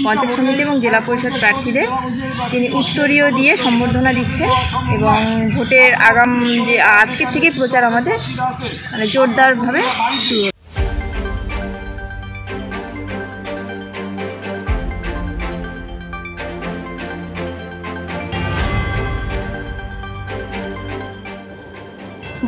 পঞ্চায়েত সমিতি এবং জেলা পরিষদ প্রার্থীদের তিনি উত্তরীয় দিয়ে সম্বর্ধনা দিচ্ছে এবং ভোটের আগাম যে আজকের থেকে প্রচার আমাদের মানে জোরদারভাবে শুরু হচ্ছে।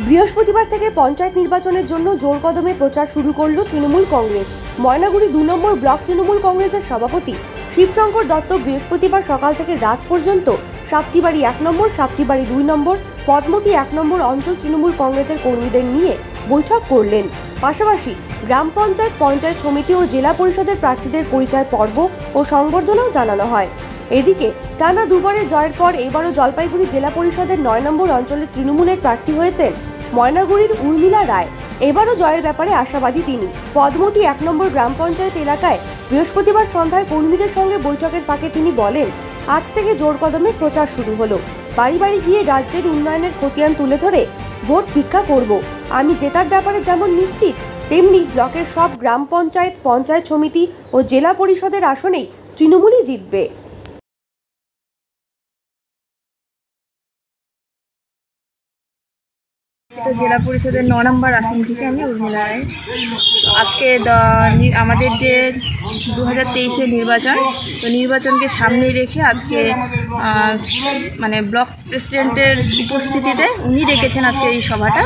বৃহস্পতিবার থেকে পঞ্চায়েত নির্বাচনের জন্য জোর কদমে প্রচার শুরু করল তৃণমূল কংগ্রেস। ময়নাগুড়ি 2 নম্বর ব্লক তৃণমূল কংগ্রেসের সভাপতি শিবশঙ্কর দত্ত বৃহস্পতিবার সকাল থেকে রাত পর্যন্ত সাপটিবাড়ি 1 নম্বর, সাপটিবাড়ি 2 নম্বর, পদ্মতি 1 নম্বর অঞ্চল তৃণমূল কংগ্রেসের কর্মীদের নিয়ে বৈঠক করলেন। পাশাপাশি গ্রাম পঞ্চায়েত, পঞ্চায়েত সমিতি ও জেলা পরিষদের প্রার্থীদের পরিচয় পর্ব ও সংবর্ধনাও জানানো হয়। এদিকে টানা দুবারের জয়ের পর এবারও জলপাইগুড়ি জেলা পরিষদের 9 নম্বর অঞ্চলে তৃণমূলের প্রার্থী হয়েছেন ময়নাগুড়ির উর্মিলা রায়। এবারও জয়ের ব্যাপারে আশাবাদী তিনি। পদ্মতি 1 নম্বর গ্রাম পঞ্চায়েত এলাকায় বৃহস্পতিবার সন্ধ্যায় কর্মীদের সঙ্গে বৈঠকের ফাঁকে তিনি বলেন, আজ থেকে জোর কদমে প্রচার শুরু হলো। বাড়ি বাড়ি গিয়ে রাজ্যের উন্নয়নের খতিয়ান তুলে ধরে ভোট ভিক্ষা করব। আমি জেতার ব্যাপারে যেমন নিশ্চিত, তেমনি ব্লকের সব গ্রাম পঞ্চায়েত, পঞ্চায়েত সমিতি ও জেলা পরিষদের আসনেই তৃণমূলই জিতবে। জেলা পরিষদের 9 নম্বর আসন থেকে আমি উর্মিলা রায়। আজকে আমাদের যে 2023-এর নির্বাচন, তো নির্বাচনকে সামনে রেখে আজকে মানে ব্লক প্রেসিডেন্টের উপস্থিতিতে উনি ডেকেছেন আজকে এই সভাটা।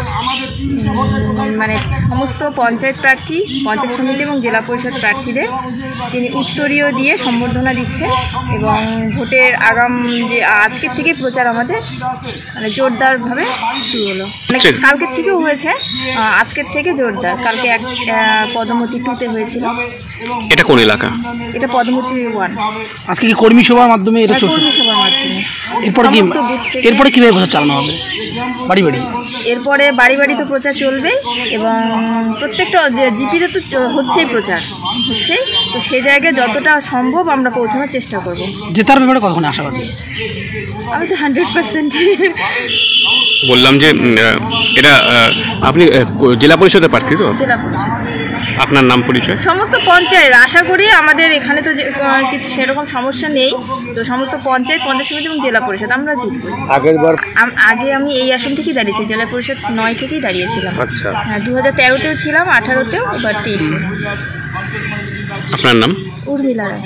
মানে সমস্ত পঞ্চায়েত প্রার্থী, পঞ্চায়েত সমিতি এবং জেলা পরিষদ প্রার্থীদের তিনি উত্তরীয় দিয়ে সম্বর্ধনা দিচ্ছে এবং ভোটের আগাম যে আজকের থেকে প্রচার আমাদের মানে জোরদারভাবে শুরু হলো। কালকের থেকেও হয়েছে, আজকের থেকে জোরদার। কালকে পদ্মতি 2-তে হয়েছিল। এটা কোন এলাকা? এটা পদ্মতি 1। আজকে কি কর্মী সভার মাধ্যমে এটা চলছে? কর্মী সভার মাধ্যমে। এরপরে কিভাবে প্রচার চালানো হবে? বাড়ি বাড়ি? এরপরে বাড়ি বাড়ি তো প্রচার চলবে এবং প্রত্যেকটা জিপিতে তো হচ্ছেই প্রচার হচ্ছেই, তো সেই জায়গায় যতটা সম্ভব আমরা পৌঁছানোর চেষ্টা করব। জেতার ব্যাপারে কতক্ষণ আশাবাদী? আমি তো 100% বললাম যে এটা আপনি জেলা পরিষদের প্রার্থী তো? জেলা পরিষদ। আপনার নাম পরিচয়? সমস্ত পঞ্চায়েত, আশা করি আমাদের এখানে তো কিছু সেরকম সমস্যা নেই, তো সমস্ত পঞ্চায়েত, পঞ্চায়েত সমিতি এবং জেলা পরিষদ আমরা জিতব। আগে আমি এই আসন থেকেই দাঁড়িয়েছি, জেলা পরিষদ 9 থেকেই দাঁড়িয়েছিলাম। আচ্ছা। হ্যাঁ, 2013-তেও ছিলাম, 18-তেও, এবার 23-এ। আপনার নাম? উর্মিলা রায়।